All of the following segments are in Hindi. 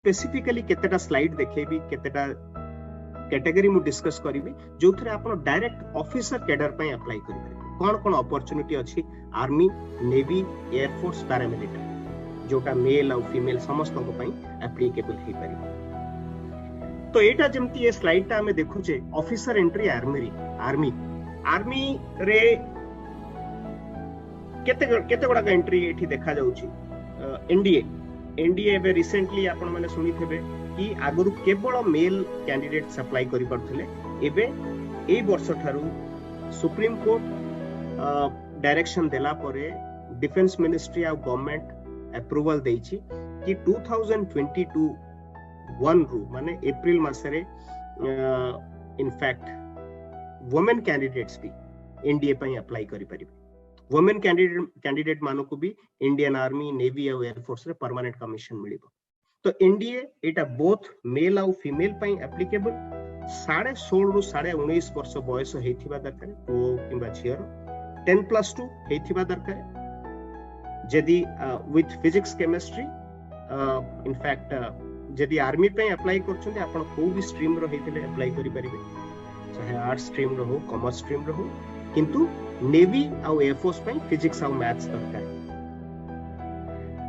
स्पेसिफिकली केतेटा स्लाइड देखेबी केतेटा कैटेगरी मु डिस्कस करिवि जो थरे आपण डायरेक्ट ऑफिसर कैडर पय अप्लाई करि कोन कोन अपॉर्चुनिटी अछि army navy air force paramilitary जोटा मेल और फीमेल समस्त को पय एप्लीकेबल हे पारि। तो एटा जेमती ये स्लाइड ता हमें देखु जे ऑफिसर एंट्री आर्मी रे केते गोडा एंट्री एठी देखा जाउची। एनडीए एबे रिसेंटली आपण माने सुनी थेबे कि आगरु केवल मेल कैंडिडेट्स अप्लाई करि परथिले एबे एई वर्ष थारु सुप्रीम कोर्ट डायरेक्शन देला परे डिफेंस मिनिस्ट्री आ गवर्नमेंट अप्रूवल देइछि कि 2022 1 रु माने अप्रैल मासरे इनफैक्ट वुमेन कैंडिडेट्स भी एनडीए पई अप्लाई करि परिबे। वुमेन कैंडिडेट मानो को भी इंडियन आर्मी नेवी और एयर फोर्स रे परमानेंट कमीशन मिलिबो। तो एनडीए एटा बोथ मेल और फीमेल पई एप्लीकेबल 16.5 रु 19.5 वर्ष बयस हेथिबा दरकार पो किबा झियर 10+2 हेथिबा दरकार जदी विथ फिजिक्स केमिस्ट्री इनफैक्ट जदी आर्मी पई अप्लाई करछन आपण को भी स्ट्रीम रो हेतिले अप्लाई करि परिबे चाहे आर्ट्स स्ट्रीम रो हो कॉमर्स स्ट्रीम रो हो किंतु नेवी आउ एयरफोर्स पई फिजिक्स आउ मैथ्स दरकार।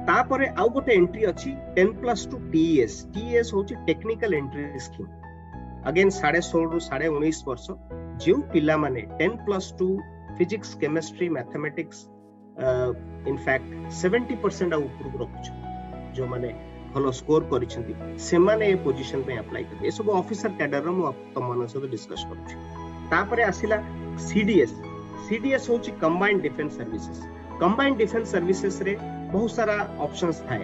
तापरे आउ गोटे एंट्री अछि 10+2 टीएस होची टेक्निकल एंट्री स्कीम अगेन 16.5 रु 19.5 वर्ष जो पिला माने 10+2 फिजिक्स केमिस्ट्री मैथमेटिक्स इनफैक्ट 70% आउ ऊपर रखुछ जो माने भलो स्कोर करिसेंती से माने ए पोजीशन पे अप्लाई कर ए सब ऑफिसर कैडर रो मु तम मन से डिस्कस करू। तापरे आसिला सीडीएस होची कंबाइंड डिफेंस सर्विसेज रे बहुत सारा ऑप्शंस थाए।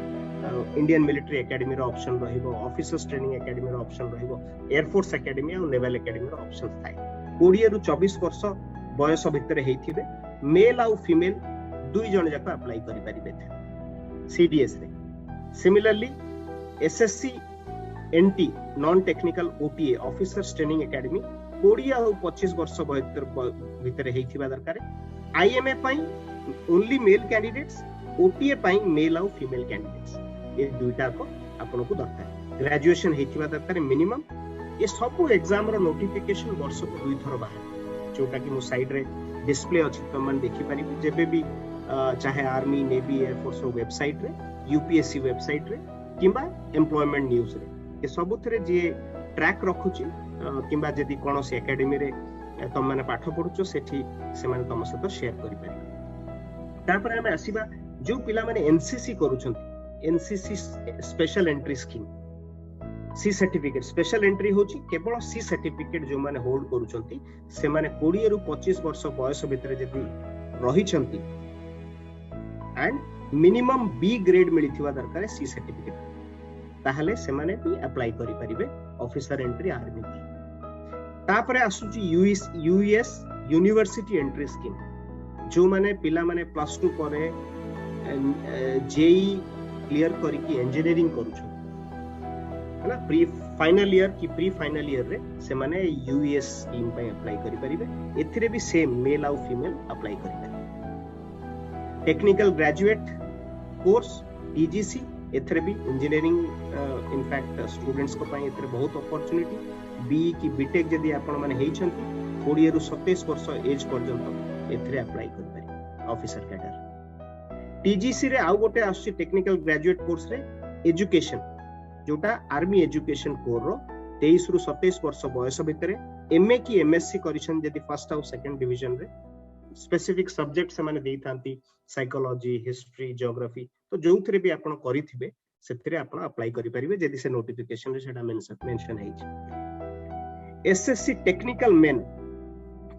इंडियन मिलिट्री एकेडमी रो ऑप्शन रहिबो ऑफिसर्स ट्रेनिंग एकेडमी रो ऑप्शन रहिबो एयर फोर्स एकेडमी और नेवल एकेडमी रो ऑप्शंस थाए। 20 रु 24 वर्ष बयस भितर हेथिबे मेल और फीमेल दुई जण जाक अप्लाई करि परिबे सीडीएस रे। Similarly SSC NT non technical OTA officers training academy 20 और 25 वर्ष भितर हेथिबा दरकार। आईएमए पई ओनली मेल कैंडिडेट्स ओटीए पई मेल और फीमेल कैंडिडेट्स ये दुईटा को आपन को दरकार। ग्रेजुएशन हेथिबा दरकार मिनिमम। ये सब एग्जाम रो नोटिफिकेशन वर्ष को दुई थर बाहर जोटा कि मो साइड रे डिस्प्ले अछि त मन देखि पारिबे जेबे भी चाहे आर्मी नेवी एयर फोर्स रो वेबसाइट रे यूपीएससी वेबसाइट रे किबा एम्प्लॉयमेंट न्यूज रे ये सब थरे जे ट्रैक रखुची किबा जदी कोनोसी एकेडमी रे तुम माने पाठ पढुचो सेठी से माने तम सहित शेयर करि पारि। तापर हम आसीबा जो पिला माने एनसीसी करूछंती NCC special entry scheme C certificate special entry होची केवल सी सर्टिफिकेट जो माने होल्ड करूछंती से माने 20 रु 25 वर्ष बयस भितर जदी रहिछंती एंड मिनिमम बी ग्रेड मिलिथिबा दरकार सी सर्टिफिकेट ताहले से माने भी अप्लाई करि परिबे ऑफिसर एंट्री आर्मी की। तापरे आसुची यूएस यूनिवर्सिटी एंट्री स्कीम जो माने पिला माने +2 करे जेई क्लियर करी की इंजीनियरिंग करूछ है ना प्री फाइनल ईयर रे से माने यूएस स्कीम पे अप्लाई करि परिबे। एथिरे भी सेम मेल और फीमेल अप्लाई करि परिबे। टेक्निकल ग्रेजुएट कोर्स टीजीसी एथरे भी इंजीनियरिंग इनफैक्ट स्टूडेंट्स को पाई एथरे बहुत अपॉर्चुनिटी बी की बीटेक जदी आपण माने हेइ छंती 20 रु 27 वर्ष एज पर्यंत एथरे अप्लाई कर पारि ऑफिसर कैडर। टीजीसी रे आउ गोटे आसी टेक्निकल ग्रेजुएट कोर्स रे एजुकेशन जोटा आर्मी एजुकेशन कोर रो 23 रु 27 वर्ष बयस भितर एमए की एमएससी करिसन जदी फर्स्ट और सेकंड डिवीजन रे स्पेसिफिक सब्जेक्ट से माने देई थांती साइकोलॉजी हिस्ट्री ज्योग्राफी तो जोथरे भी आपण करिथिबे सेथिरे आपण अप्लाई करि परिबे जदी से नोटिफिकेशन रे सेटा मेंशन हेइ छै। एसएससी टेक्निकल मेन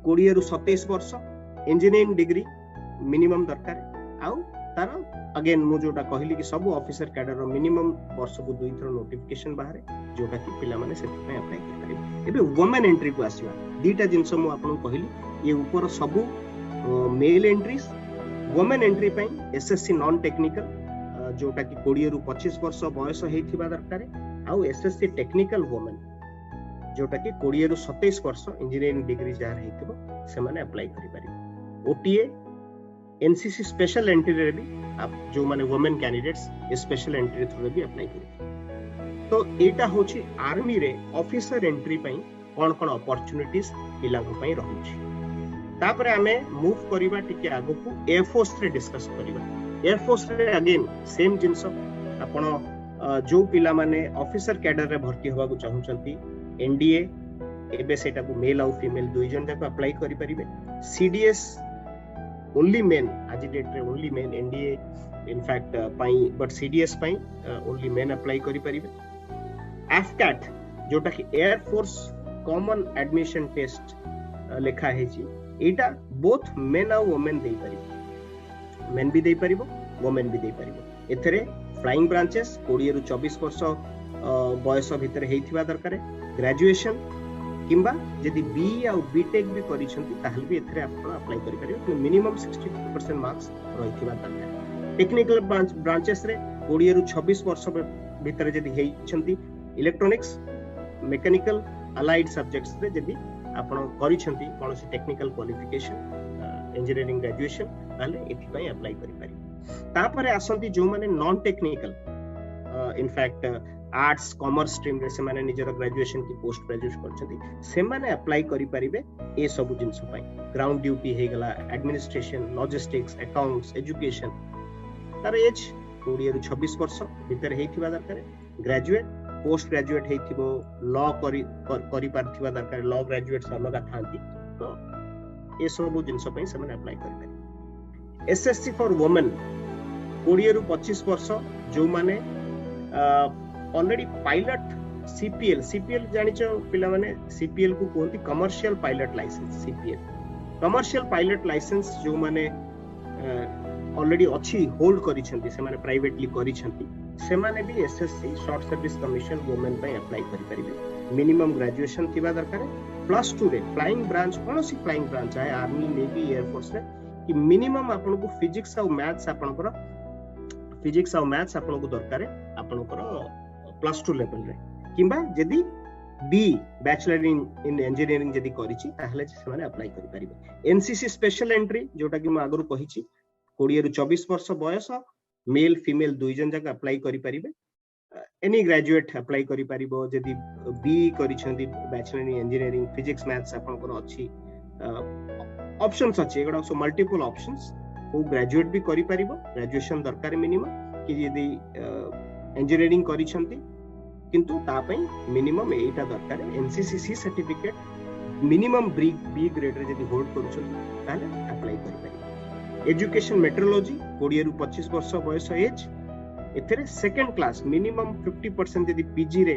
20 रु 27 वर्ष इंजीनियरिंग डिग्री मिनिमम दरकार आउ तार अगेन मु जोटा कहली कि सब ऑफिसर कैडर रो मिनिमम वर्ष को दुई थर नोटिफिकेशन बाहर जोटा कि पिला माने सेति पे अप्लाई करि परिबे। एबे वुमेन एंट्री को आसीबा दीटा जिंस मु आपन कहली ये ऊपर सब मेल एंट्रीज वुमेन एंट्री पई एसएससी नॉन टेक्निकल जोटा कि 20 रु 25 वर्ष बयस हेथिबा दरकार आउ एसएससी टेक्निकल वुमेन जोटा कि 20 रु 27 वर्ष इंजीनियरिंग डिग्री जार हेथिबो से माने अप्लाई करि पारि। ओटीए एनसीसी स्पेशल एंट्री रे भी आप जो माने women candidates special entry through भी अप्लाई करि। तो एटा होची आर्मी रे ऑफिसर एंट्री पई कोन अपॉर्चुनिटीज पिला को पई रहउची। तापरे हमें मूव करिबा टिके आगो को एयरफोर्स रे डिस्कस करिबा। एयरफोर्स रे अगेन सेम जिंस आपण जो पिला माने ऑफिसर कैडर रे भर्ती होबा को चाहुचंती एनडीए एबे सेटा को मेल और फीमेल दुई जन तक अप्लाई करि परिबे। सीडीएस ओनली मेन आज डेट रे ओनली मेन एनडीए इनफैक्ट पाई बट सीडीएस पाई ओनली मेन अप्लाई करि परिबे। एफकैट जोटा कि air force common admission test लेखा है जी एटा बोथ मेन और वुमेन दे परिबो। मेन भी दे परिबो वुमेन भी दे परिबो। एथरे फ्लाइंग ब्रांचेस 20 रु 24 वर्ष बयस भितर हेइथिबा दरकार। ग्रेजुएशन किंबा यदि बी या बीटेक भी करिसंती ताहले भी एथरे आपण अप्लाई करि परिबो। मिनिमम 60% मार्क्स रहिथिबा दरकार। टेक्निकल ब्रांचेस रे 20 रु 26 वर्ष भितर यदि हेइछंती इलेक्ट्रॉनिक्स मैकेनिकल अलाइड सब्जेक्ट्स रे यदि आपण करिसंती कोनोसी टेक्निकल क्वालिफिकेशन इंजीनियरिंग ग्रेजुएशन ताले एथि पई अप्लाई करि परिबो। तापरे आसंती जो माने non technical in fact arts commerce stream रे से माने निजर ग्रेजुएशन की पोस्ट ग्रेजुएट करछंती से माने अप्लाई करि परिबे ए सब जिंस पई। ग्राउंड ड्यूटी हे गला एडमिनिस्ट्रेशन लॉजिस्टिक्स अकाउंट्स एजुकेशन तार एज 20 रु 26 वर्ष भीतर हेइथिबा दरकार। ग्रेजुएट पोस्ट ग्रेजुएट हेइथिबो लॉ करि पारथिबा दरकार। लॉ ग्रेजुएट्स अलगा थांती तो ए सब जिंस पई से माने अप्लाई करि परिबे। एसएससी फॉर वुमेन 20 रु 25 वर्ष जो माने ऑलरेडी पायलट सीपीएल जानिचो पिला माने सीपीएल को कोंती commercial pilot licence. CPL commercial pilot licence जो माने ऑलरेडी अच्छी होल्ड करिसेंती से माने प्राइवेटली करिसेंती से माने भी SSC short service commission women पे अप्लाई करि परिबे। मिनिमम ग्रेजुएशन थिबा दरकार। प्लस 2 रे फ्लाइंग ब्रांच कोनोसी फ्लाइंग ब्रांच है आर्मी नेवी एयर फोर्स रे कि मिनिमम आपन को फिजिक्स और मैथ्स आपन को फिजिक्स और मैथ्स आपन को दरकार आपन को प्लस 2 लेवल रे किंबा यदि बी बैचलर इन इंजीनियरिंग यदि करिछि ताहले से माने अप्लाई करि परिबे। एनसीसी स्पेशल एंट्री जोटा कि म आगरु कहिछि 20 रु 24 वर्ष बयस मेल फीमेल दुई जन जक अप्लाई करि परिबे। एनी ग्रेजुएट अप्लाई करि परिबो। यदि बी करिछंती bachelor in engineering physics maths आपन को अछि ऑप्शंस अछि एगडा सो मल्टीपल ऑप्शंस को ग्रेजुएट भी करि परिबो। ग्रेजुएशन दरकार मिनिमम कि यदि इंजीनियरिंग करिछंती किंतु ता पई मिनिमम एटा दरकार एनसीसीसी सर्टिफिकेट मिनिमम बी ग्रेड रे यदि होल्ड करूछंती ताले अप्लाई करि परिबो। एजुकेशन मेट्रोलॉजी 20 रु 25 वर्ष बयस एज एथरे सेकंड क्लास मिनिमम 50% यदि पीजी रे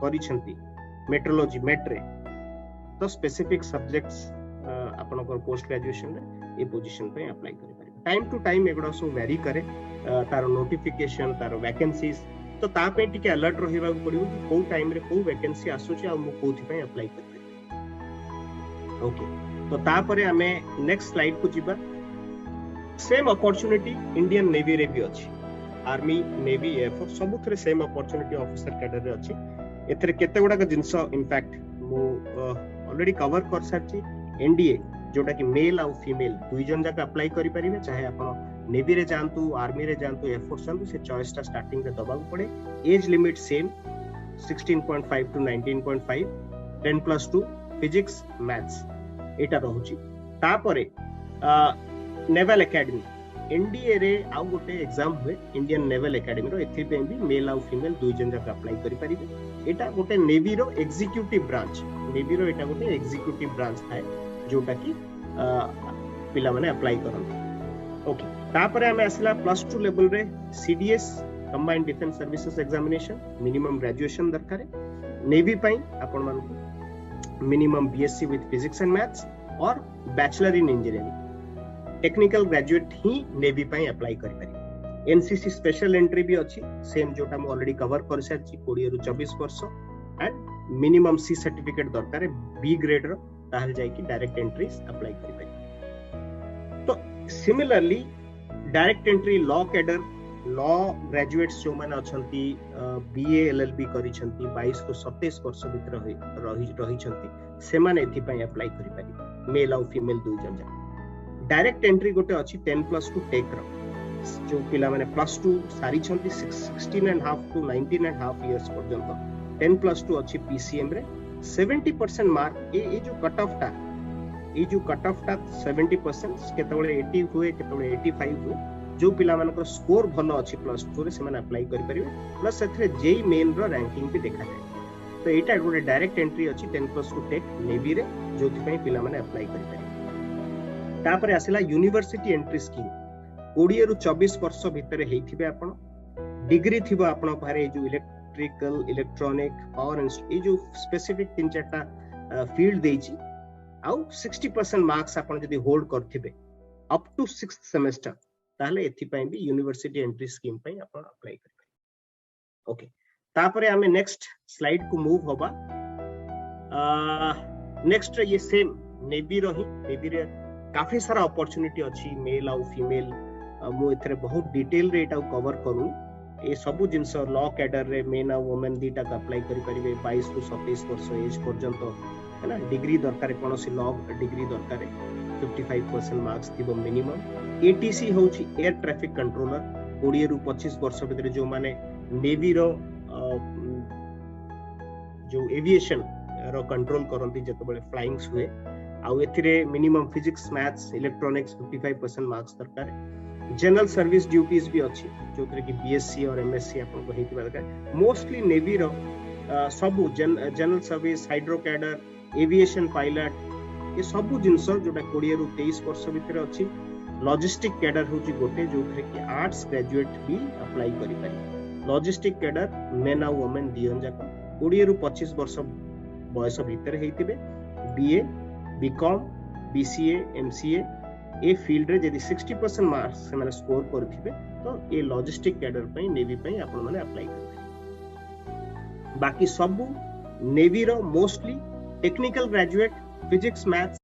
करिछंती मेट्रोलॉजी मेट्रे तो स्पेसिफिक सब्जेक्ट्स आपन को पोस्ट ग्रेजुएशन रे ए पोजीशन पे अप्लाई करि परिबो। टाइम टू टाइम एगडा सो वेरी करे तार नोटिफिकेशन तार वैकेंसीज तो ता पे टिके अलर्ट रहिबा पड़िबो कि को टाइम रे को वैकेंसी आसुची आ मु कोथि पे अप्लाई करबे। ओके तो ता परे हमें नेक्स्ट स्लाइड को जिबा। सेम अपॉर्चुनिटी इंडियन नेवी रे भी अछि। आर्मी नेवी एयर फोर्स सब थरे सेम अपॉर्चुनिटी ऑफिसर कैडर रे अछि। एथरे केते गुडा का जिंस इनफैक्ट मु ऑलरेडी कवर कर सारछि। एनडीए जोटा कि मेल और फीमेल दुई जन जाक अप्लाई करि परिबे। चाहे आपण नेवी रे जानतु आर्मी रे जानतु एयर फोर्स जानतु से चॉइस ता स्टार्टिंग रे दबाउ पड़े। Age limit same 16.5 to 19.5 10+2 physics maths एटा रहउची। ता परे नेवल एकेडमी एनडीए रे आउ गोटे एग्जाम हुए इंडियन नेवल एकेडमी रो एथि पे भी मेल और फीमेल दुई जन जाक अप्लाई करि परिबे। एटा गोटे नेवी रो एग्जीक्यूटिव ब्रांच। नेवी रो एटा गोटे एग्जीक्यूटिव ब्रांच थाए जोटा कि पिला माने अप्लाई करन। ओके तापरे हमें असला प्लस 2 लेवल रे CDS combined defence services examination minimum graduation दरकार है। नेवी पई आपण मान को minimum BSc with physics and maths और bachelor in engineering. Technical graduate ही नेवी पई अप्लाई करि पारि। एनसीसी स्पेशल एंट्री भी अछि सेम जोटा हम ऑलरेडी कवर कर सारछि 20 रु 24 वर्ष एंड मिनिमम सी सर्टिफिकेट दरकार है बी ग्रेड रो ताहल जाय कि डायरेक्ट एंट्रीज अप्लाई करि पारि। तो similarly direct entry law cadre law graduates जो माने अछंती बीए एलएलबी करिसंती 22 को 27 वर्ष भीतर रहिसंती से माने एथि पई अप्लाई करि पारि। मेल और फीमेल दुई जन जा। डायरेक्ट एंट्री गोटे अछि 10+2 टेक रो जो पिला माने +2 सारी छंती 16.5 to 19.5 इयर्स पर्यंत 10+2 अच्छी पीसीएम रे 70% मार्क ए जो कट ऑफ टा 70% केतबळे 80 हुए केतबळे 85 हुए जो पिला मानकर स्कोर भलो अछि +2 रे से माने अप्लाई करि परिबे प्लस सेथरे जेई मेन रो रैंकिंग भी देखा जाय तो एटा गोटे डायरेक्ट एंट्री अछि 10+2 टेक नेवी रे जोथि पई पिला माने अप्लाई करि परिबे तापर आसिला यूनिवर्सिटी एंट्री स्कीम 20 रु 24 वर्ष भितर हेइथिबे आपण डिग्री थिबो आपण पारे जो इलेक्ट्रिकल इलेक्ट्रॉनिक पावर ए जो स्पेसिफिक 3-4टा फील्ड देछि आउ 60% मार्क्स आपण जदी होल्ड करथिबे अप टू 6th सेमेस्टर ताले एथि पई भी यूनिवर्सिटी एंट्री स्कीम पई आपण अप्लाई करिबे ओके तापरे हमें नेक्स्ट स्लाइड को मूव होबा नेक्स्ट ये सेम नेवी रही नेवी रे काफी सारा अपॉर्चुनिटी अछि मेल आउ फीमेल मु एथरे बहुत डिटेल रे एटा कवर करू ए सबु जिंस लॉ कैडर रे मेन आ वुमेन दीटा का अप्लाई करि परिबे 22 रु 27 वर्ष एज पर्यंत है ना डिग्री दरकार कोनोसी लॉ डिग्री दरकार 55% मार्क्स थिबो मिनिमम एटीसी होची एयर ट्रैफिक कंट्रोलर 20 रु 25 वर्ष भितर जो माने नेवी रो जो एविएशन रो कंट्रोल करंती जतबेले फ्लाइंग्स हुए आउ एथिरे minimum physics maths electronics 55% marks दरकार जनरल सर्विस ड्यूटीज भी अच्छी जो कि बीएससी और एमएससी अपन को हेति दरकार मोस्टली नेवी रो सबु general service hydro cadre aviation pilot ये सबु जिंस जोटा 20 रु 23 वर्ष भितर अच्छी लॉजिस्टिक कैडर होची गोटे जो कि आर्ट्स ग्रेजुएट भी अप्लाई करि पारि लॉजिस्टिक कैडर मेन आ वुमेन दियन जाक 20 रु 25 वर्ष बयस भितर हेतिबे बीए बीकॉम बीसीए एमसीए ए फील्ड रे यदि 60% मार्क्स से माने स्कोर करथिबे तो ए लॉजिस्टिक कैडर पई नेवी पई आपण माने अप्लाई करबे बाकी सब नेवी रो mostly technical graduate physics maths